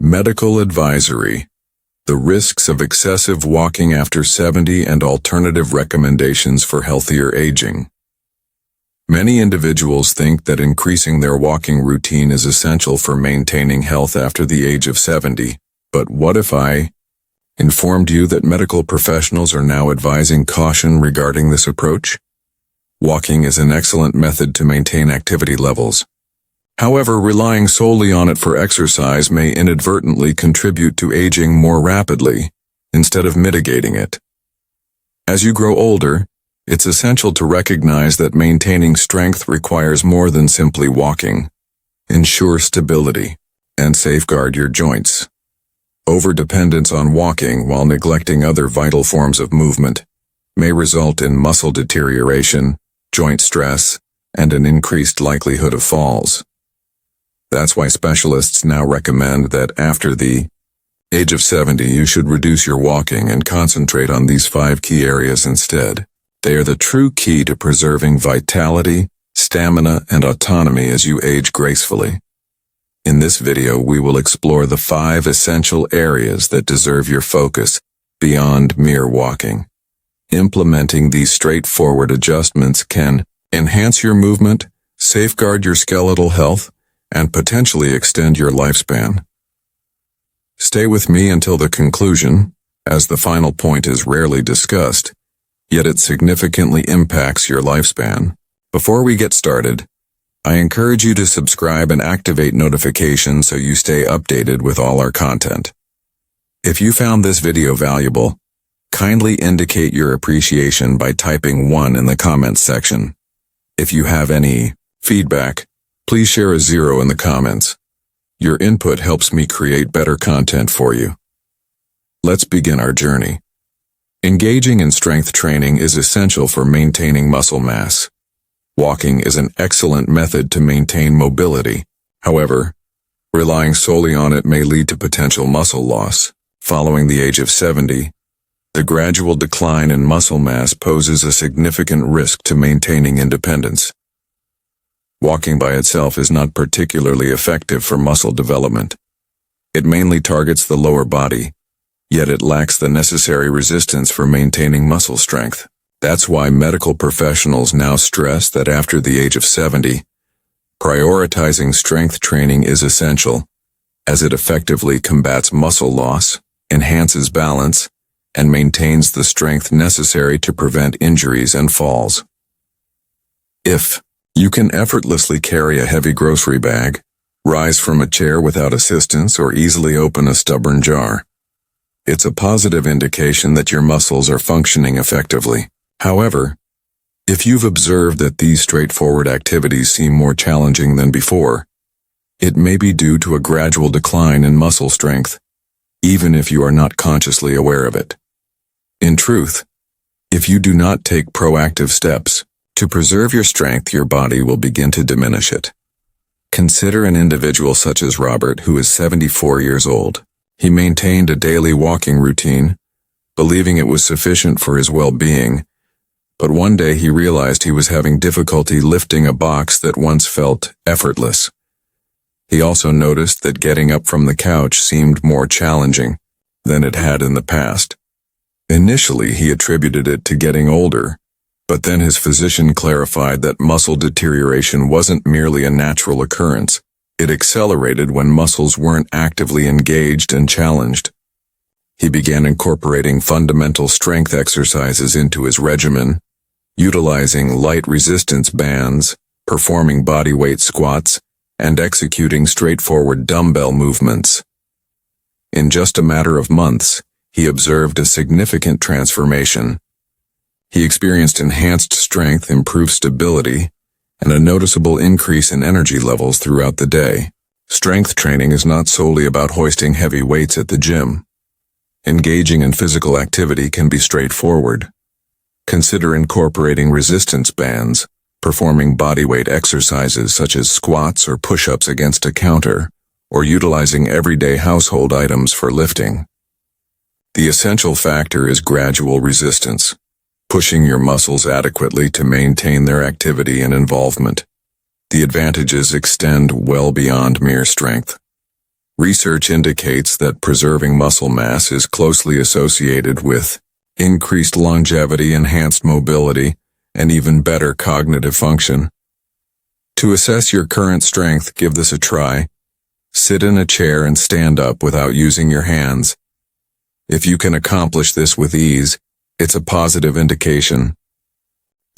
Medical advisory. The risks of excessive walking after 70 and alternative recommendations for healthier aging. Many individuals think that increasing their walking routine is essential for maintaining health after the age of 70. But what if I informed you that medical professionals are now advising caution regarding this approach? Walking is an excellent method to maintain activity levels. However, relying solely on it for exercise may inadvertently contribute to aging more rapidly, instead of mitigating it. As you grow older, it's essential to recognize that maintaining strength requires more than simply walking. Ensure stability and safeguard your joints. Overdependence on walking while neglecting other vital forms of movement may result in muscle deterioration, joint stress, and an increased likelihood of falls. That's why specialists now recommend that after the age of 70 you should reduce your walking and concentrate on these 5 key areas instead. They are the true key to preserving vitality, stamina, and autonomy as you age gracefully. In this video, we will explore the 5 essential areas that deserve your focus beyond mere walking. Implementing these straightforward adjustments can enhance your movement, safeguard your skeletal health, and potentially extend your lifespan. Stay with me until the conclusion, as the final point is rarely discussed, yet it significantly impacts your lifespan. Before we get started, I encourage you to subscribe and activate notifications so you stay updated with all our content. If you found this video valuable, kindly indicate your appreciation by typing 1 in the comments section. If you have any feedback, please share a 0 in the comments. Your input helps me create better content for you. Let's begin our journey. Engaging in strength training is essential for maintaining muscle mass. Walking is an excellent method to maintain mobility. However, relying solely on it may lead to potential muscle loss. Following the age of 70, the gradual decline in muscle mass poses a significant risk to maintaining independence. Walking by itself is not particularly effective for muscle development. It mainly targets the lower body, yet it lacks the necessary resistance for maintaining muscle strength. That's why medical professionals now stress that after the age of 70, prioritizing strength training is essential, as it effectively combats muscle loss, enhances balance, and maintains the strength necessary to prevent injuries and falls. If you can effortlessly carry a heavy grocery bag, rise from a chair without assistance, or easily open a stubborn jar, it's a positive indication that your muscles are functioning effectively. However, if you've observed that these straightforward activities seem more challenging than before, it may be due to a gradual decline in muscle strength, even if you are not consciously aware of it. In truth, if you do not take proactive steps to preserve your strength, your body will begin to diminish it. Consider an individual such as Robert, who is 74 years old. He maintained a daily walking routine, believing it was sufficient for his well-being, but one day he realized he was having difficulty lifting a box that once felt effortless. He also noticed that getting up from the couch seemed more challenging than it had in the past. Initially, he attributed it to getting older, but then his physician clarified that muscle deterioration wasn't merely a natural occurrence. It accelerated when muscles weren't actively engaged and challenged. He began incorporating fundamental strength exercises into his regimen, utilizing light resistance bands, performing bodyweight squats, and executing straightforward dumbbell movements. In just a matter of months, he observed a significant transformation. He experienced enhanced strength, improved stability, and a noticeable increase in energy levels throughout the day. Strength training is not solely about hoisting heavy weights at the gym. Engaging in physical activity can be straightforward. Consider incorporating resistance bands, performing bodyweight exercises such as squats or push-ups against a counter, or utilizing everyday household items for lifting. The essential factor is gradual resistance, pushing your muscles adequately to maintain their activity and involvement. The advantages extend well beyond mere strength. Research indicates that preserving muscle mass is closely associated with increased longevity, enhanced mobility, and even better cognitive function. To assess your current strength, give this a try. Sit in a chair and stand up without using your hands. If you can accomplish this with ease, it's a positive indication.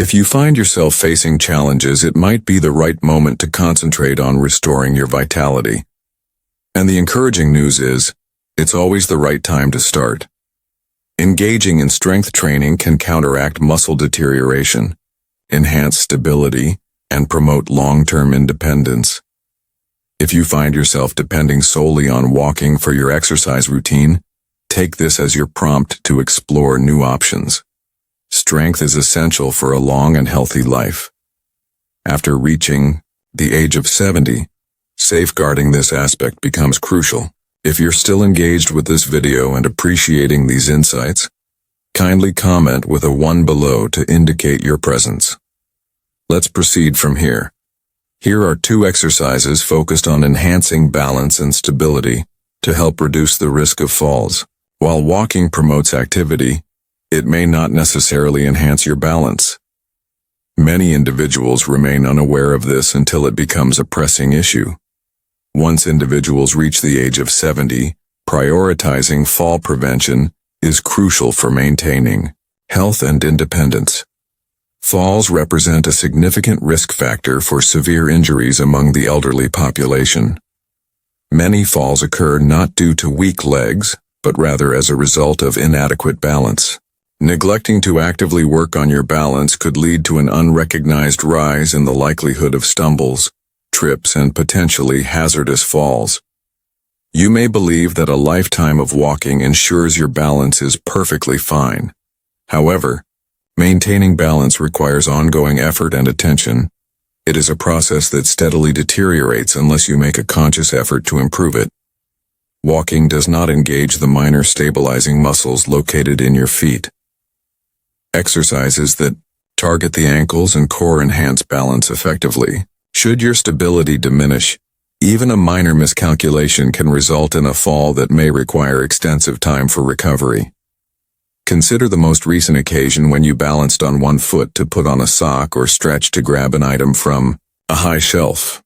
If you find yourself facing challenges, it might be the right moment to concentrate on restoring your vitality. And the encouraging news is, it's always the right time to start. Engaging in strength training can counteract muscle deterioration, enhance stability, and promote long-term independence. If you find yourself depending solely on walking for your exercise routine, take this as your prompt to explore new options. Strength is essential for a long and healthy life. After reaching the age of 70, safeguarding this aspect becomes crucial. If you're still engaged with this video and appreciating these insights, kindly comment with a 1 below to indicate your presence. Let's proceed from here. Here are 2 exercises focused on enhancing balance and stability to help reduce the risk of falls. While walking promotes activity, it may not necessarily enhance your balance. Many individuals remain unaware of this until it becomes a pressing issue. Once individuals reach the age of 70, prioritizing fall prevention is crucial for maintaining health and independence. Falls represent a significant risk factor for severe injuries among the elderly population. Many falls occur not due to weak legs, but rather as a result of inadequate balance. Neglecting to actively work on your balance could lead to an unrecognized rise in the likelihood of stumbles, trips, and potentially hazardous falls. You may believe that a lifetime of walking ensures your balance is perfectly fine. However, maintaining balance requires ongoing effort and attention. It is a process that steadily deteriorates unless you make a conscious effort to improve it. Walking does not engage the minor stabilizing muscles located in your feet. Exercises that target the ankles and core enhance balance effectively. Should your stability diminish, even a minor miscalculation can result in a fall that may require extensive time for recovery. Consider the most recent occasion when you balanced on one foot to put on a sock or stretch to grab an item from a high shelf.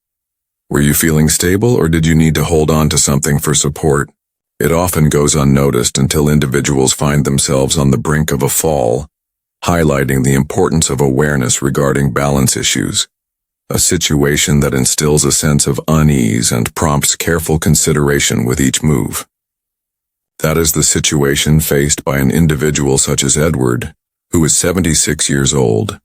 Were you feeling stable, or did you need to hold on to something for support? It often goes unnoticed until individuals find themselves on the brink of a fall, highlighting the importance of awareness regarding balance issues, a situation that instills a sense of unease and prompts careful consideration with each move. That is the situation faced by an individual such as Edward, who is 76 years old.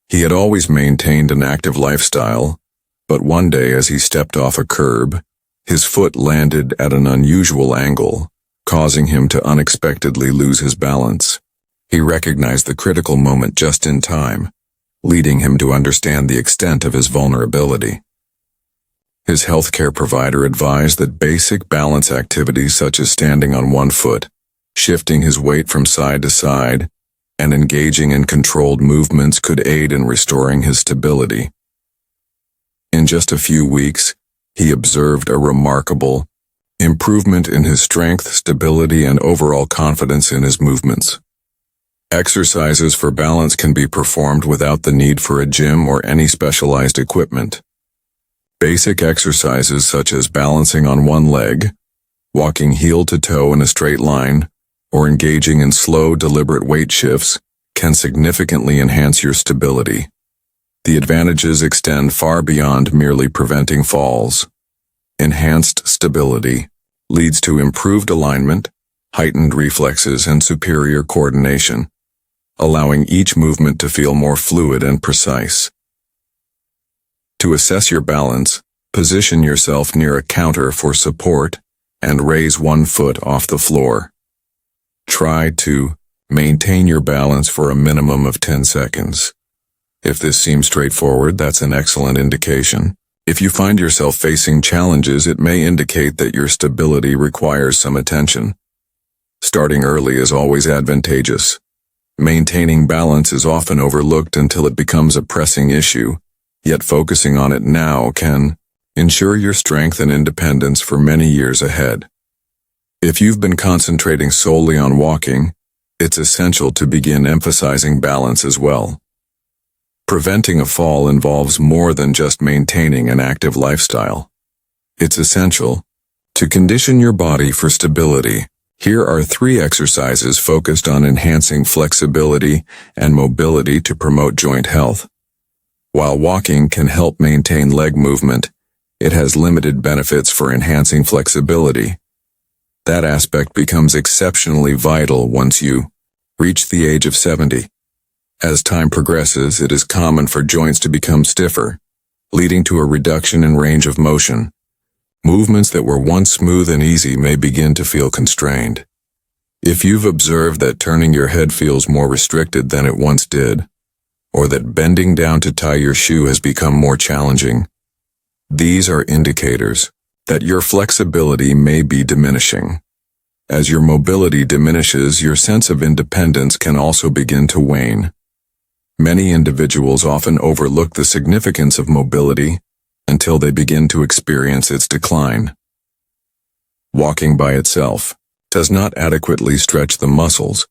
He had always maintained an active lifestyle, but one day as he stepped off a curb, his foot landed at an unusual angle, causing him to unexpectedly lose his balance. He recognized the critical moment just in time, leading him to understand the extent of his vulnerability. His healthcare provider advised that basic balance activities such as standing on one foot, shifting his weight from side to side, and engaging in controlled movements could aid in restoring his stability. In just a few weeks, he observed a remarkable improvement in his strength, stability, and overall confidence in his movements. Exercises for balance can be performed without the need for a gym or any specialized equipment. Basic exercises such as balancing on one leg, walking heel to toe in a straight line, or engaging in slow, deliberate weight shifts can significantly enhance your stability. The advantages extend far beyond merely preventing falls. Enhanced stability leads to improved alignment, heightened reflexes, and superior coordination, allowing each movement to feel more fluid and precise. To assess your balance, position yourself near a counter for support and raise one foot off the floor. Try to maintain your balance for a minimum of 10 seconds. If this seems straightforward, that's an excellent indication. If you find yourself facing challenges, it may indicate that your stability requires some attention. Starting early is always advantageous. Maintaining balance is often overlooked until it becomes a pressing issue, yet focusing on it now can ensure your strength and independence for many years ahead. If you've been concentrating solely on walking, it's essential to begin emphasizing balance as well. Preventing a fall involves more than just maintaining an active lifestyle. It's essential to condition your body for stability. Here are 3 exercises focused on enhancing flexibility and mobility to promote joint health. While walking can help maintain leg movement, it has limited benefits for enhancing flexibility. That aspect becomes exceptionally vital once you reach the age of 70. As time progresses, it is common for joints to become stiffer, leading to a reduction in range of motion. Movements that were once smooth and easy may begin to feel constrained. If you've observed that turning your head feels more restricted than it once did, or that bending down to tie your shoe has become more challenging, these are indicators that your flexibility may be diminishing. As your mobility diminishes, your sense of independence can also begin to wane. Many individuals often overlook the significance of mobility until they begin to experience its decline. Walking by itself does not adequately stretch the muscles,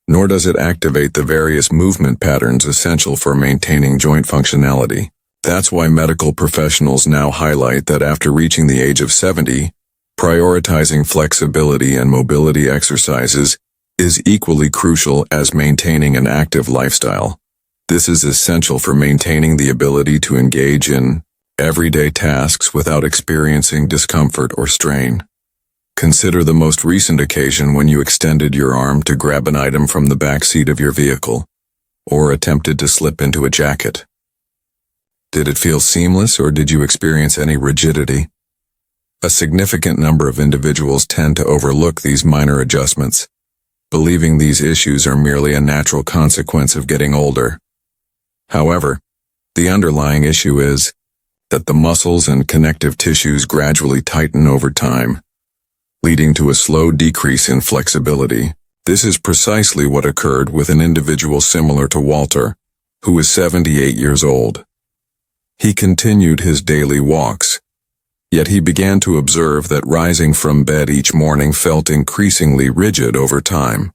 nor does it activate the various movement patterns essential for maintaining joint functionality. That's why medical professionals now highlight that after reaching the age of 70, prioritizing flexibility and mobility exercises is equally crucial as maintaining an active lifestyle. This is essential for maintaining the ability to engage in everyday tasks without experiencing discomfort or strain. Consider the most recent occasion when you extended your arm to grab an item from the back seat of your vehicle, or attempted to slip into a jacket. Did it feel seamless, or did you experience any rigidity? A significant number of individuals tend to overlook these minor adjustments, believing these issues are merely a natural consequence of getting older. However, the underlying issue is that the muscles and connective tissues gradually tighten over time, leading to a slow decrease in flexibility. This is precisely what occurred with an individual similar to Walter, who was 78 years old. He continued his daily walks, yet he began to observe that rising from bed each morning felt increasingly rigid over time.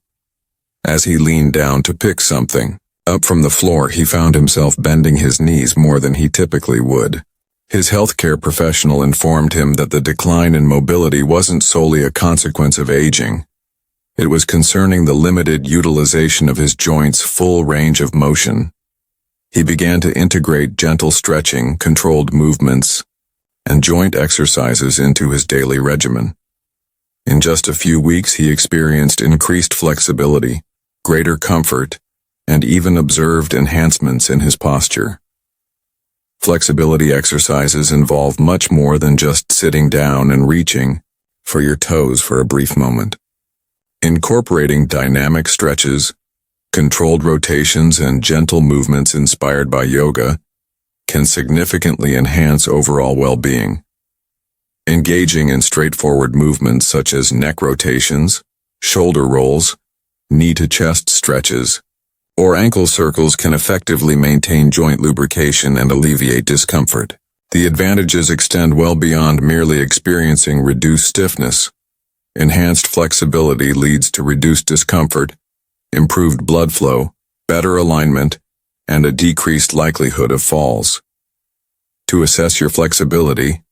As he leaned down to pick something up from the floor, he found himself bending his knees more than he typically would. His healthcare professional informed him that the decline in mobility wasn't solely a consequence of aging. It was concerning the limited utilization of his joints' full range of motion. He began to integrate gentle stretching, controlled movements, and joint exercises into his daily regimen. In just a few weeks, he experienced increased flexibility, greater comfort, and even observed enhancements in his posture. Flexibility exercises involve much more than just sitting down and reaching for your toes for a brief moment. Incorporating dynamic stretches, controlled rotations, and gentle movements inspired by yoga can significantly enhance overall well-being. Engaging in straightforward movements such as neck rotations, shoulder rolls, knee-to-chest stretches, or ankle circles can effectively maintain joint lubrication and alleviate discomfort. The advantages extend well beyond merely experiencing reduced stiffness. Enhanced flexibility leads to reduced discomfort, improved blood flow, better alignment, and a decreased likelihood of falls. To assess your flexibility,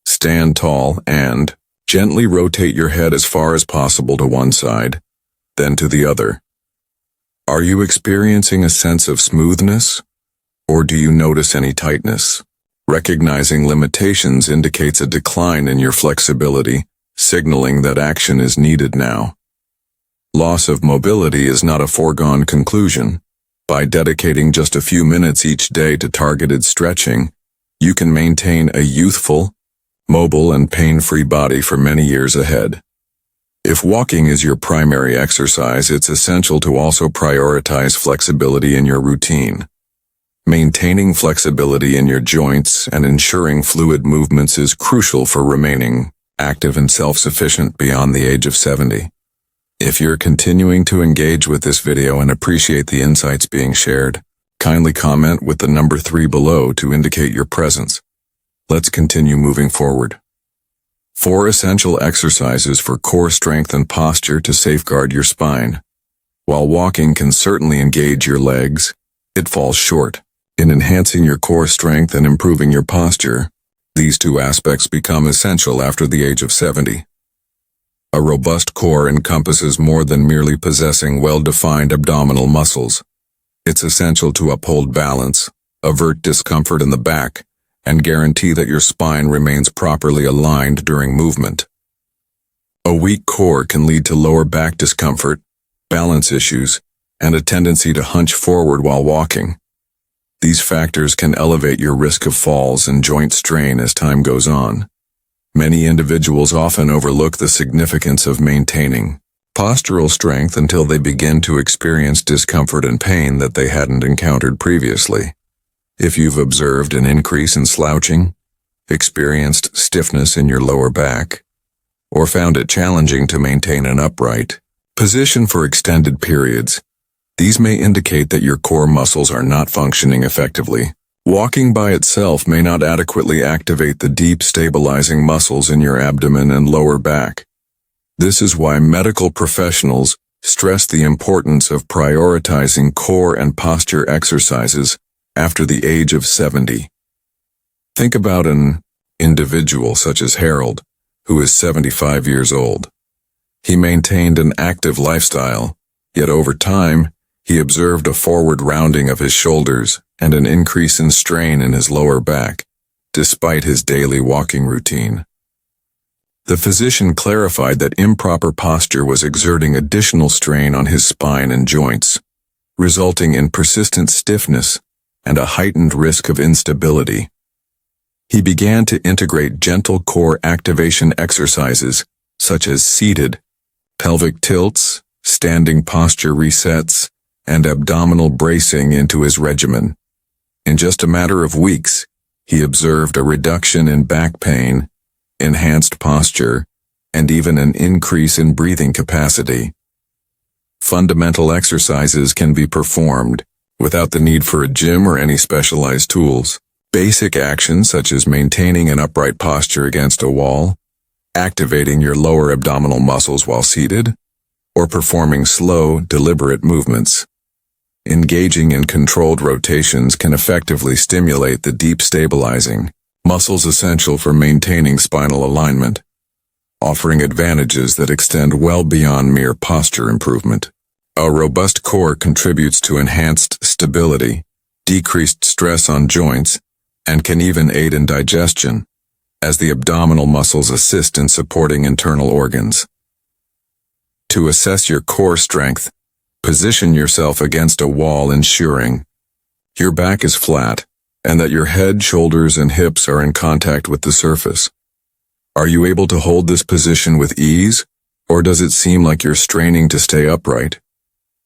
stand tall and gently rotate your head as far as possible to one side, then to the other. Are you experiencing a sense of smoothness, or do you notice any tightness? Recognizing limitations indicates a decline in your flexibility, signaling that action is needed now. Loss of mobility is not a foregone conclusion. By dedicating just a few minutes each day to targeted stretching, you can maintain a youthful, mobile, and pain-free body for many years ahead. If walking is your primary exercise, it's essential to also prioritize flexibility in your routine. Maintaining flexibility in your joints and ensuring fluid movements is crucial for remaining active and self-sufficient beyond the age of 70. If you're continuing to engage with this video and appreciate the insights being shared, kindly comment with the number 3 below to indicate your presence. Let's continue moving forward. 4 essential exercises for core strength and posture to safeguard your spine. While walking can certainly engage your legs, it falls short. In enhancing your core strength and improving your posture, these 2 aspects become essential after the age of 70. A robust core encompasses more than merely possessing well-defined abdominal muscles. It's essential to uphold balance, avert discomfort in the back, and guarantee that your spine remains properly aligned during movement. A weak core can lead to lower back discomfort, balance issues, and a tendency to hunch forward while walking. These factors can elevate your risk of falls and joint strain as time goes on. Many individuals often overlook the significance of maintaining postural strength until they begin to experience discomfort and pain that they hadn't encountered previously. If you've observed an increase in slouching, experienced stiffness in your lower back, or found it challenging to maintain an upright position for extended periods, these may indicate that your core muscles are not functioning effectively. Walking by itself may not adequately activate the deep stabilizing muscles in your abdomen and lower back. This is why medical professionals stress the importance of prioritizing core and posture exercises after the age of 70. Think about an individual such as Harold, who is 75 years old. He maintained an active lifestyle, yet over time, he observed a forward rounding of his shoulders and an increase in strain in his lower back, despite his daily walking routine. The physician clarified that improper posture was exerting additional strain on his spine and joints, resulting in persistent stiffness and a heightened risk of instability. He began to integrate gentle core activation exercises such as seated, pelvic tilts, standing posture resets, and abdominal bracing into his regimen. In just a matter of weeks, he observed a reduction in back pain, enhanced posture, and even an increase in breathing capacity. Fundamental exercises can be performed without the need for a gym or any specialized tools. Basic actions such as maintaining an upright posture against a wall, activating your lower abdominal muscles while seated, or performing slow, deliberate movements. Engaging in controlled rotations can effectively stimulate the deep stabilizing muscles essential for maintaining spinal alignment, offering advantages that extend well beyond mere posture improvement. A robust core contributes to enhanced stability, decreased stress on joints, and can even aid in digestion, as the abdominal muscles assist in supporting internal organs. To assess your core strength, position yourself against a wall, ensuring your back is flat and that your head, shoulders, and hips are in contact with the surface. Are you able to hold this position with ease, or does it seem like you're straining to stay upright?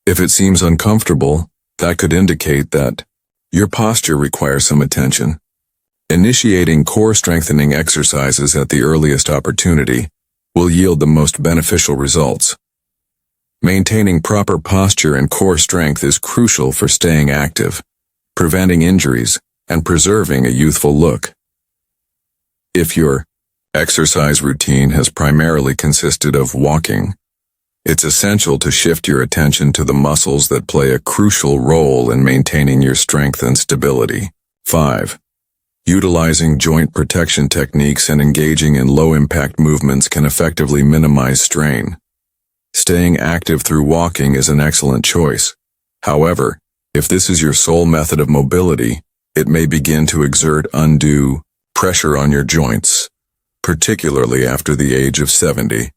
If it seems uncomfortable, that could indicate that your posture requires some attention. Initiating core strengthening exercises at the earliest opportunity will yield the most beneficial results. Maintaining proper posture and core strength is crucial for staying active, preventing injuries, and preserving a youthful look. If your exercise routine has primarily consisted of walking, it's essential to shift your attention to the muscles that play a crucial role in maintaining your strength and stability. 5. Utilizing joint protection techniques and engaging in low-impact movements can effectively minimize strain. Staying active through walking is an excellent choice. However, if this is your sole method of mobility, it may begin to exert undue pressure on your joints, particularly after the age of 70.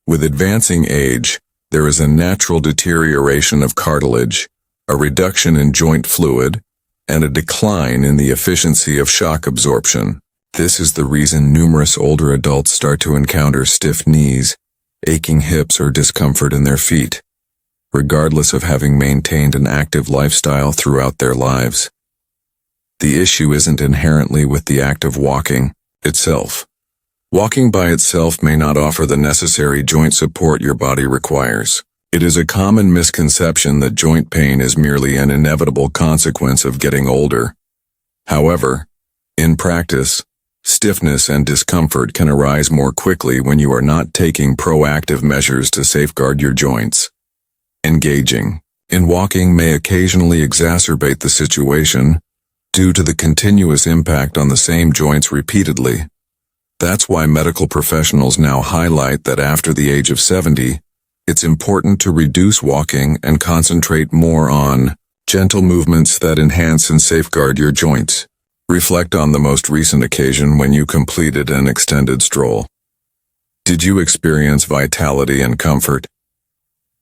With advancing age, there is a natural deterioration of cartilage, a reduction in joint fluid, and a decline in the efficiency of shock absorption. This is the reason numerous older adults start to encounter stiff knees, aching hips, or discomfort in their feet, regardless of having maintained an active lifestyle throughout their lives. The issue isn't inherently with the act of walking itself. Walking by itself may not offer the necessary joint support your body requires. It is a common misconception that joint pain is merely an inevitable consequence of getting older. However, in practice, Stiffness and discomfort can arise more quickly when you are not taking proactive measures to safeguard your joints. Engaging in walking may occasionally exacerbate the situation due to the continuous impact on the same joints repeatedly. That's why medical professionals now highlight that after the age of 70, it's important to reduce walking and concentrate more on gentle movements that enhance and safeguard your joints. Reflect on the most recent occasion when you completed an extended stroll. Did you experience vitality and comfort?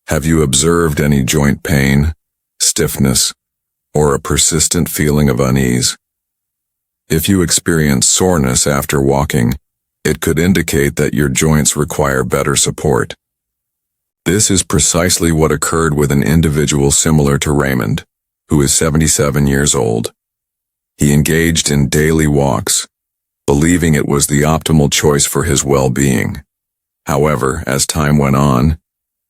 Have you observed any joint pain, stiffness, or a persistent feeling of unease? If you experience soreness after walking, it could indicate that your joints require better support. This is precisely what occurred with an individual similar to Raymond, who is 77 years old. He engaged in daily walks, believing it was the optimal choice for his well-being. However, as time went on,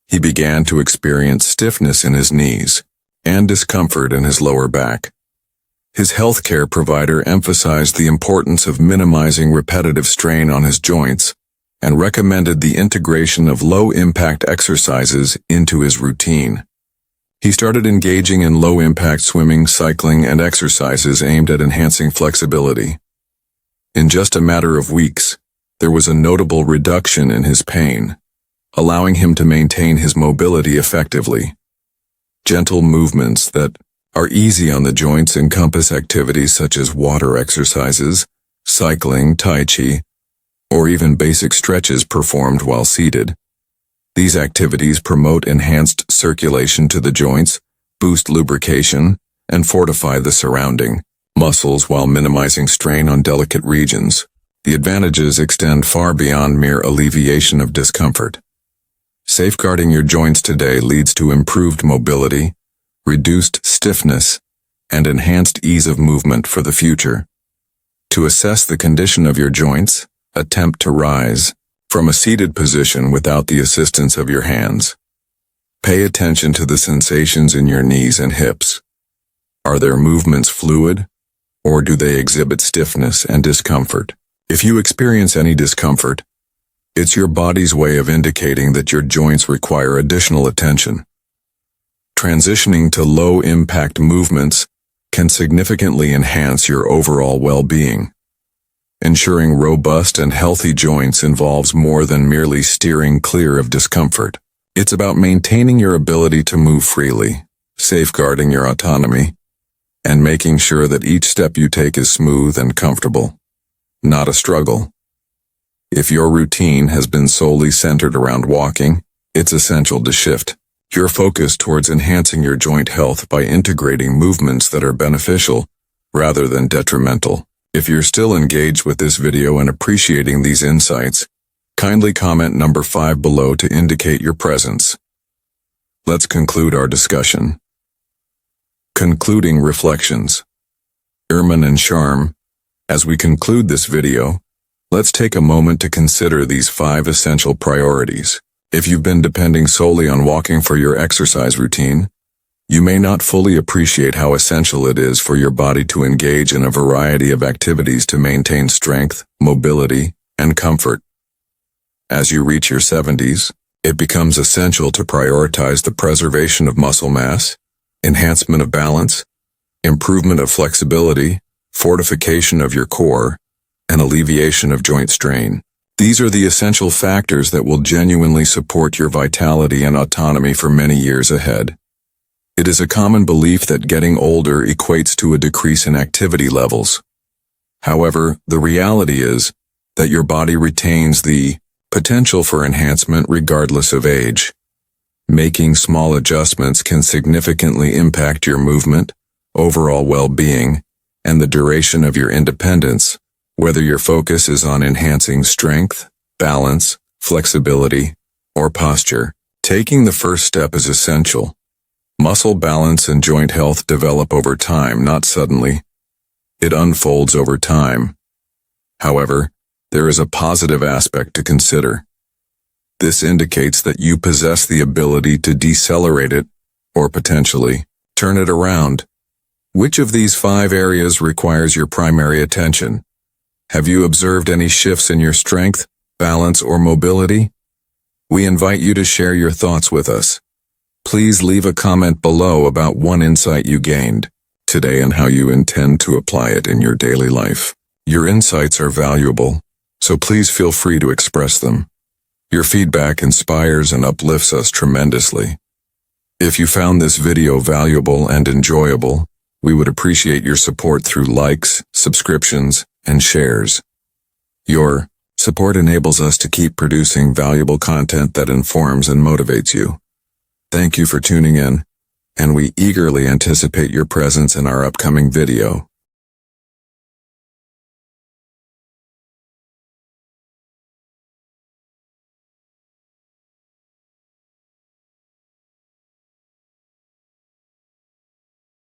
he began to experience stiffness in his knees and discomfort in his lower back. His healthcare provider emphasized the importance of minimizing repetitive strain on his joints and recommended the integration of low-impact exercises into his routine. He started engaging in low-impact swimming, cycling, and exercises aimed at enhancing flexibility. In just a matter of weeks, there was a notable reduction in his pain, allowing him to maintain his mobility effectively. Gentle movements that are easy on the joints encompass activities such as water exercises, cycling, tai chi, or even basic stretches performed while seated. These activities promote enhanced circulation to the joints, boost lubrication, and fortify the surrounding muscles while minimizing strain on delicate regions. The advantages extend far beyond mere alleviation of discomfort. Safeguarding your joints today leads to improved mobility, reduced stiffness, and enhanced ease of movement for the future. To assess the condition of your joints, attempt to rise from a seated position without the assistance of your hands. Pay attention to the sensations in your knees and hips. Are their movements fluid, or do they exhibit stiffness and discomfort? If you experience any discomfort, it's your body's way of indicating that your joints require additional attention. Transitioning to low-impact movements can significantly enhance your overall well-being. Ensuring robust and healthy joints involves more than merely steering clear of discomfort. It's about maintaining your ability to move freely, safeguarding your autonomy, and making sure that each step you take is smooth and comfortable, not a struggle. If your routine has been solely centered around walking, it's essential to shift your focus towards enhancing your joint health by integrating movements that are beneficial rather than detrimental. If you're still engaged with this video and appreciating these insights, kindly comment number 5 below to indicate your presence. Let's conclude our discussion. Concluding reflections. Ehrman and Sharm, as we conclude this video, let's take a moment to consider these 5 essential priorities. If you've been depending solely on walking for your exercise routine, you may not fully appreciate how essential it is for your body to engage in a variety of activities to maintain strength, mobility, and comfort. As you reach your 70s, it becomes essential to prioritize the preservation of muscle mass, enhancement of balance, improvement of flexibility, fortification of your core, and alleviation of joint strain. These are the essential factors that will genuinely support your vitality and autonomy for many years ahead. It is a common belief that getting older equates to a decrease in activity levels. However, the reality is that your body retains the potential for enhancement regardless of age. Making small adjustments can significantly impact your movement, overall well-being, and the duration of your independence, whether your focus is on enhancing strength, balance, flexibility, or posture. Taking the first step is essential. Muscle balance and joint health develop over time, not suddenly. It unfolds over time. However, there is a positive aspect to consider. This indicates that you possess the ability to decelerate it, or potentially turn it around. Which of these 5 areas requires your primary attention? Have you observed any shifts in your strength, balance, or mobility? We invite you to share your thoughts with us. Please leave a comment below about one insight you gained today and how you intend to apply it in your daily life. Your insights are valuable, so please feel free to express them. Your feedback inspires and uplifts us tremendously. If you found this video valuable and enjoyable, we would appreciate your support through likes, subscriptions, and shares. Your support enables us to keep producing valuable content that informs and motivates you. Thank you for tuning in, and we eagerly anticipate your presence in our upcoming video.